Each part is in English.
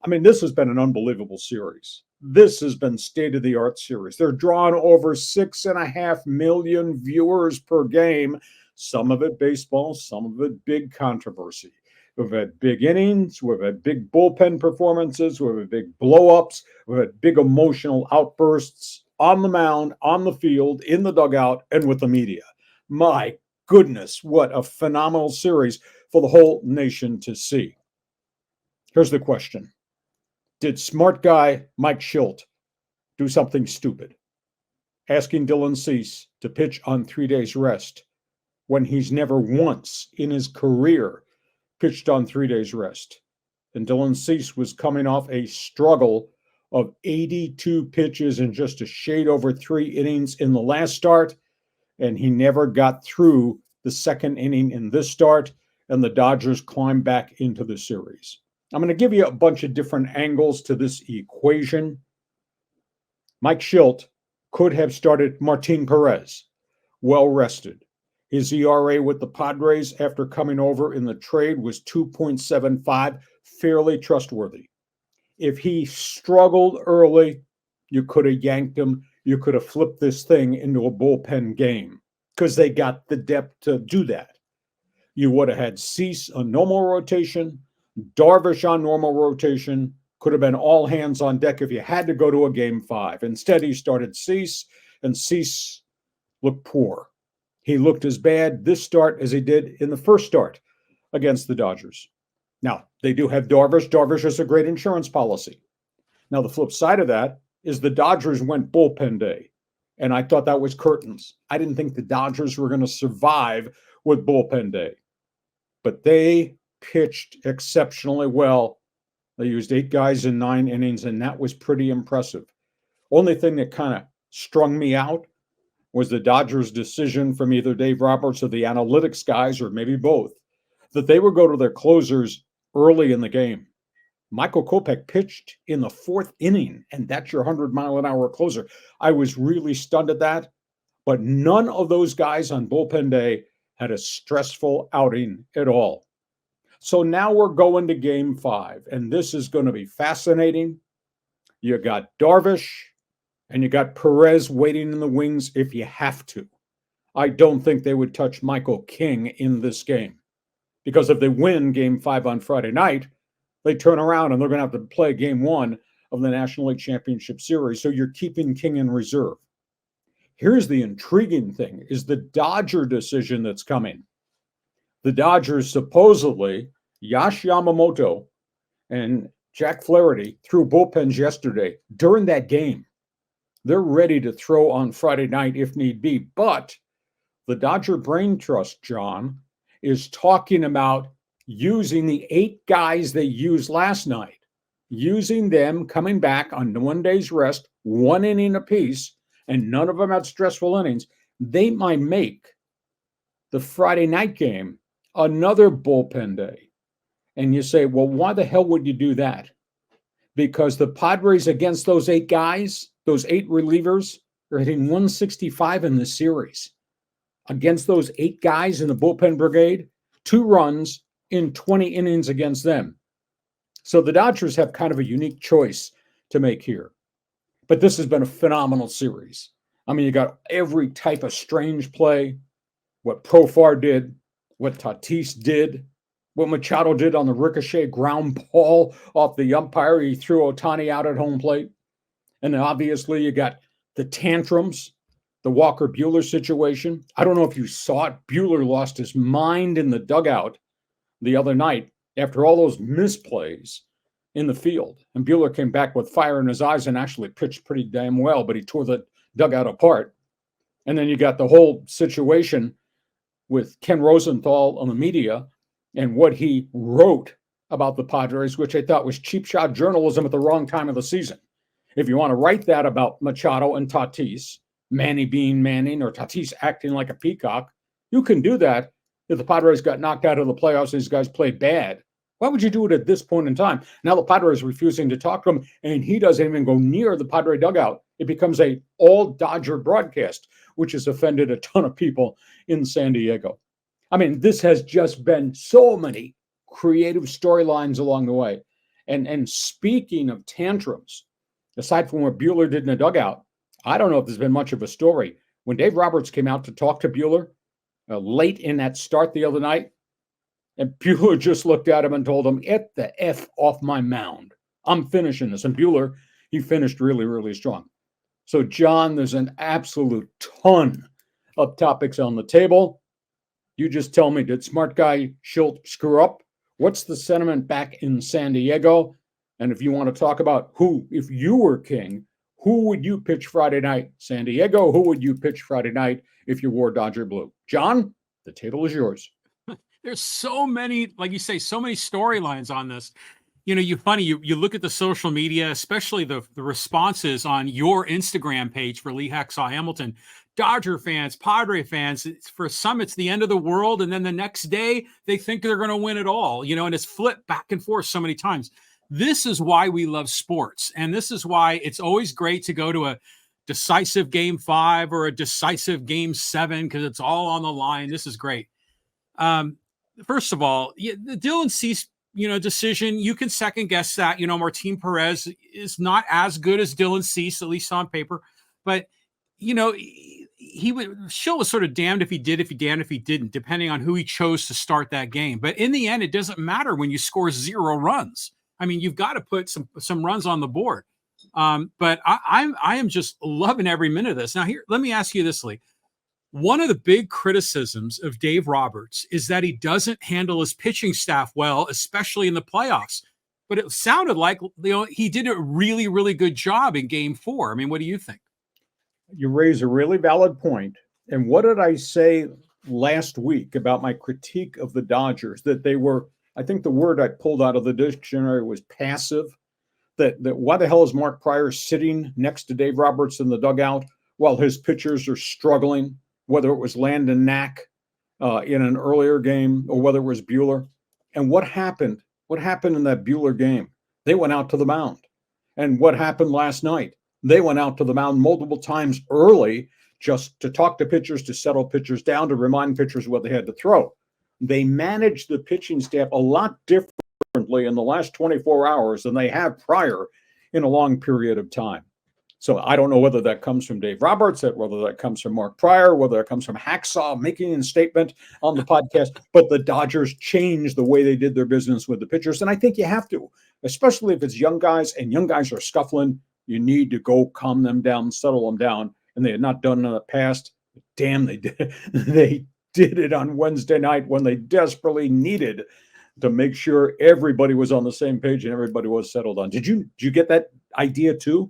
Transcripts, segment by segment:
I mean, this has been an unbelievable series. This has been state-of-the-art series. They're drawing over 6.5 million viewers per game, some of it baseball, some of it big controversy. We've had big innings, we've had big bullpen performances, we've had big blow-ups, we've had big emotional outbursts on the mound, on the field, in the dugout, and with the media. My goodness, what a phenomenal series for the whole nation to see. Here's the question. Did smart guy Mike Shildt do something stupid? Asking Dylan Cease to pitch on 3 days rest when he's never once in his career pitched on 3 days rest. And Dylan Cease was coming off a struggle of 82 pitches and just a shade over 3 innings in the last start, and he never got through the second inning in this start, and the Dodgers climbed back into the series. I'm going to give you a bunch of different angles to this equation. Mike Shildt could have started Martin Perez, well rested. His ERA with the Padres after coming over in the trade was 2.75, fairly trustworthy. If he struggled early, you could have yanked him. You could have flipped this thing into a bullpen game because they got the depth to do that. You would have had Cease on normal rotation, Darvish on normal rotation, could have been all hands on deck if you had to go to a game 5. Instead, he started Cease, and Cease looked poor. He looked as bad this start as he did in the first start against the Dodgers. Now, they do have Darvish. Darvish is a great insurance policy. Now, the flip side of that is the Dodgers went bullpen day, and I thought that was curtains. I didn't think the Dodgers were going to survive with bullpen day, but they pitched exceptionally well. They used 8 guys in 9 innings, and that was pretty impressive. Only thing that kind of strung me out was the Dodgers' decision from either Dave Roberts or the analytics guys, or maybe both, that they would go to their closers early in the game. Michael Kopech pitched in the 4th inning, and that's your 100-mile-an-hour closer. I was really stunned at that, but none of those guys on bullpen day had a stressful outing at all. So now we're going to game 5, and this is going to be fascinating. You got Darvish, and you got Perez waiting in the wings if you have to. I don't think they would touch Michael King in this game, because if they win game 5 on Friday night, they turn around and they're going to have to play game 1 of the National League Championship Series. So you're keeping King in reserve. Here's the intriguing thing, is the Dodger decision that's coming. The Dodgers supposedly, Yamamoto and Jack Flaherty threw bullpens yesterday during that game. They're ready to throw on Friday night if need be. But the Dodger Brain Trust, John, is talking about using the 8 guys they used last night, using them coming back on 1 day's rest, 1 inning apiece, and none of them had stressful innings. They might make the Friday night game another bullpen day. And you say, well, why the hell would you do that? Because the Padres against those 8 guys, those 8 relievers, are hitting 165 in the series. Against those 8 guys in the bullpen brigade, 2 runs in 20 innings against them. So the Dodgers have kind of a unique choice to make here. But this has been a phenomenal series. I mean, you got every type of strange play, what Profar did, what Tatis did, what Machado did on the ricochet ground ball off the umpire. He threw Ohtani out at home plate. And then obviously you got the tantrums, the Walker Buehler situation. I don't know if you saw it. Buehler lost his mind in the dugout the other night after all those misplays in the field. And Buehler came back with fire in his eyes and actually pitched pretty damn well, but he tore the dugout apart. And then you got the whole situation with Ken Rosenthal on the media and what he wrote about the Padres, which I thought was cheap shot journalism at the wrong time of the season. If you want to write that about Machado and Tatis, Manny being Manning or Tatis acting like a peacock, you can do that if the Padres got knocked out of the playoffs and these guys played bad. Why would you do it at this point in time? Now the Padres refusing to talk to him, and he doesn't even go near the Padre dugout. It becomes a all-Dodger broadcast, which has offended a ton of people in San Diego. I mean, this has just been so many creative storylines along the way. And speaking of tantrums, aside from what Buehler did in the dugout, I don't know if there's been much of a story. When Dave Roberts came out to talk to Buehler late in that start the other night, and Buehler just looked at him and told him, "Get the F off my mound. I'm finishing this." And Buehler, he finished really, really strong. So, John, there's an absolute ton of topics on the table. You just tell me, did smart guy Schilt screw up? What's the sentiment back in San Diego? And if you want to talk about who, if you were king, who would you pitch Friday night? San Diego, who would you pitch Friday night if you wore Dodger blue? John, the table is yours. There's so many, like you say, so many storylines on this. You look at the social media, especially the responses on your Instagram page for Lee Hacksaw Hamilton. Dodger fans, Padre fans, for some, it's the end of the world. And then the next day, they think they're going to win it all, and it's flipped back and forth so many times. This is why we love sports. And this is why it's always great to go to a decisive game 5 or a decisive game 7, because it's all on the line. This is great. First of all, the Dylan Cease, decision, you can second guess that. Martin Perez is not as good as Dylan Cease, at least on paper. But, Schill was sort of damned if he did, damned if he didn't, depending on who he chose to start that game. But in the end, it doesn't matter when you score 0 runs. I mean, you've got to put some runs on the board. But I am just loving every minute of this. Now, here, let me ask you this, Lee. One of the big criticisms of Dave Roberts is that he doesn't handle his pitching staff well, especially in the playoffs. But it sounded like he did a really, really good job in game 4. I mean, what do you think? You raise a really valid point. And what did I say last week about my critique of the Dodgers? That they were, I think the word I pulled out of the dictionary was passive. That why the hell is Mark Prior sitting next to Dave Roberts in the dugout while his pitchers are struggling? Whether it was Landon Knack in an earlier game or whether it was Buehler. And what happened? What happened in that Buehler game? They went out to the mound. And what happened last night? They went out to the mound multiple times early just to talk to pitchers, to settle pitchers down, to remind pitchers what they had to throw. They managed the pitching staff a lot differently in the last 24 hours than they have prior in a long period of time. So I don't know whether that comes from Dave Roberts, whether that comes from Mark Prior, whether that comes from Hacksaw making a statement on the podcast, but the Dodgers changed the way they did their business with the pitchers. And I think you have to, especially if it's young guys and young guys are scuffling, you need to go calm them down, settle them down. And they had not done it in the past. Damn, they did. They did it on Wednesday night when they desperately needed to make sure everybody was on the same page and everybody was settled on. Did you get that idea too?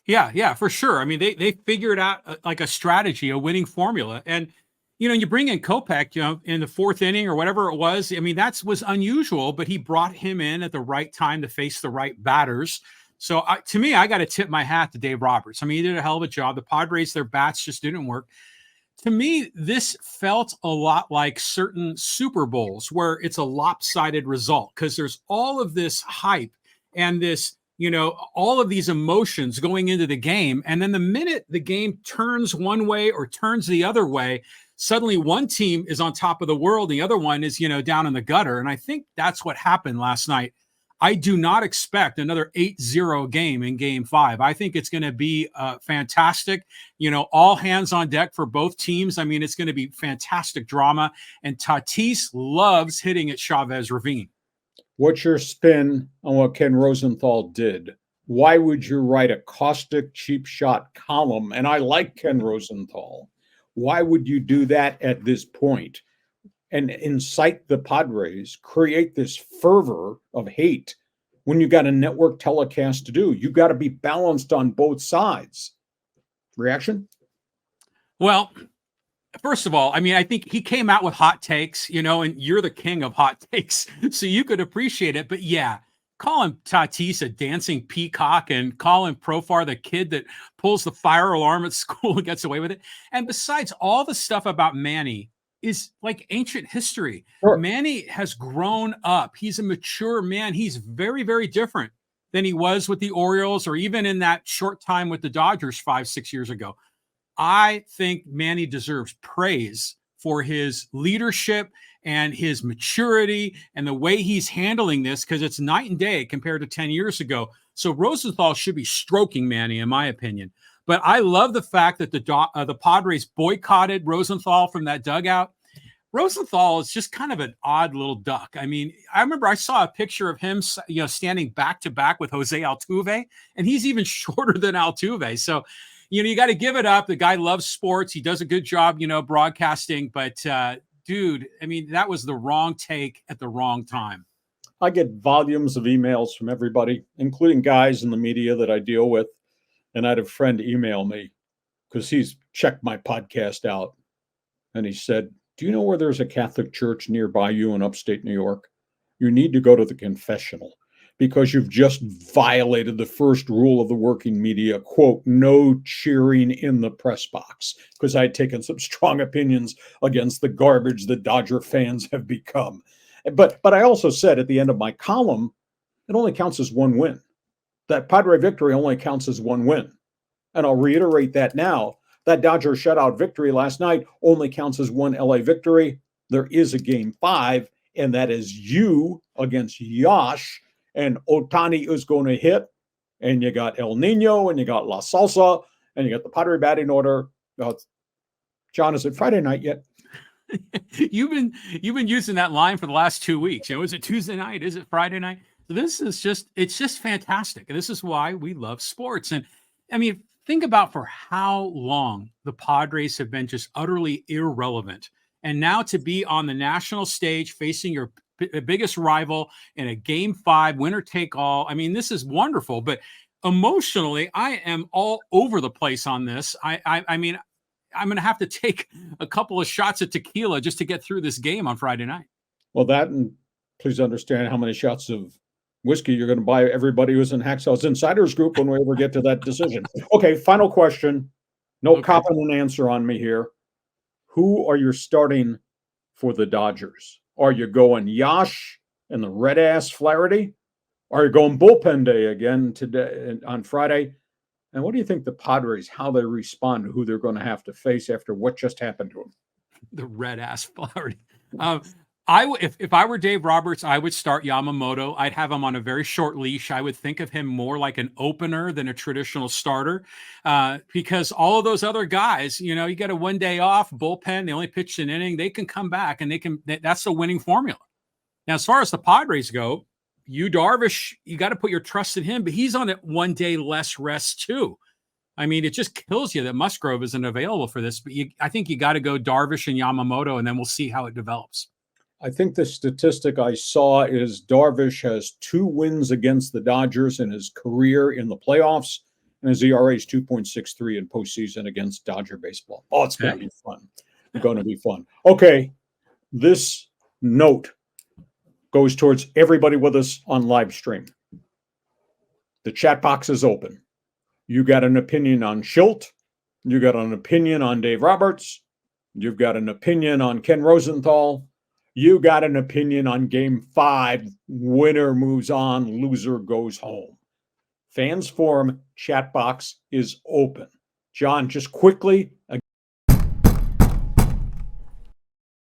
Yeah, for sure. I mean, they figured out like a strategy, a winning formula. And, you bring in Kopech, in the 4th inning or whatever it was. I mean, that was unusual, but he brought him in at the right time to face the right batters. So to me, I got to tip my hat to Dave Roberts. I mean, he did a hell of a job. The Padres, their bats just didn't work. To me, this felt a lot like certain Super Bowls where it's a lopsided result because there's all of this hype and this, all of these emotions going into the game. And then the minute the game turns one way or turns the other way, suddenly one team is on top of the world. The other one is, down in the gutter. And I think that's what happened last night. I do not expect another 8-0 game in game 5. I think it's going to be fantastic. All hands on deck for both teams. I mean, it's going to be fantastic drama. And Tatis loves hitting at Chavez Ravine. What's your spin on what Ken Rosenthal did? Why would you write a caustic, cheap shot column? And I like Ken Rosenthal. Why would you do that at this point and incite the Padres, create this fervor of hate when you got a network telecast to do? You got to be balanced on both sides. Reaction? Well, first of all, I mean, I think he came out with hot takes, and you're the king of hot takes, so you could appreciate it. But yeah, calling Tatis a dancing peacock and calling Profar the kid that pulls the fire alarm at school and gets away with it. And besides, all the stuff about Manny is like ancient history. Sure. Manny has grown up. He's a mature man. He's very, very different than he was with the Orioles or even in that short time with the Dodgers 5-6 years ago. I think Manny deserves praise for his leadership and his maturity and the way he's handling this, because it's night and day compared to 10 years ago. So Rosenthal should be stroking Manny, in my opinion. But I love the fact that the Padres boycotted Rosenthal from that dugout. Rosenthal is just kind of an odd little duck. I mean, I remember I saw a picture of him, standing back to back with Jose Altuve, and he's even shorter than Altuve. So, you got to give it up. The guy loves sports. He does a good job, broadcasting. But, dude, I mean, that was the wrong take at the wrong time. I get volumes of emails from everybody, including guys in the media that I deal with. And I had a friend email me because he's checked my podcast out. And he said, do you know where there's a Catholic church nearby you in upstate New York? You need to go to the confessional because you've just violated the first rule of the working media, quote, no cheering in the press box, because I had taken some strong opinions against the garbage that Dodger fans have become. But I also said at the end of my column, it only counts as one win. That Padre victory only counts as one win. And I'll reiterate that now. That Dodger shutout victory last night only counts as one LA victory. There is a game 5, and that is you against Yosh. And Ohtani is going to hit. And you got El Nino, and you got La Salsa, and you got the Padre batting order. John, is it Friday night yet? You've been using that line for the last 2 weeks. Is it Tuesday night? Is it Friday night? It's just fantastic. And this is why we love sports. And I mean, think about for how long the Padres have been just utterly irrelevant. And now to be on the national stage facing your biggest rival in a game 5, winner take all. I mean, this is wonderful, but emotionally, I am all over the place on this. I mean, I'm going to have to take a couple of shots of tequila just to get through this game on Friday night. Well, that, and please understand how many shots of whiskey you're going to buy everybody who's in Hacksaw's Insiders Group when we ever get to that decision. Okay, final question. No confident answer on me here. Who are you starting for the Dodgers? Are you going Yosh and the red-ass Flaherty? Are you going bullpen day again today on Friday? And what do you think the Padres, how they respond to who they're going to have to face after what just happened to them? The red-ass Flaherty. If I were Dave Roberts, I would start Yamamoto. I'd have him on a very short leash. I would think of him more like an opener than a traditional starter, because all of those other guys, you get a 1 day off, bullpen, they only pitched an inning, they can come back and that's the winning formula. Now, as far as the Padres go, Darvish, you got to put your trust in him, but he's on it 1 day less rest too. I mean, it just kills you that Musgrove isn't available for this, but I think you got to go Darvish and Yamamoto, and then we'll see how it develops. I think the statistic I saw is Darvish has 2 wins against the Dodgers in his career in the playoffs, and his ERA is 2.63 in postseason against Dodger baseball. Oh, it's going to be fun. It's going to be fun. Okay, this note goes towards everybody with us on live stream. The chat box is open. You got an opinion on Schult. You got an opinion on Dave Roberts. You've got an opinion on Ken Rosenthal. You got an opinion on game 5. Winner moves on, loser goes home. Fans Forum chat box is open. John, just quickly,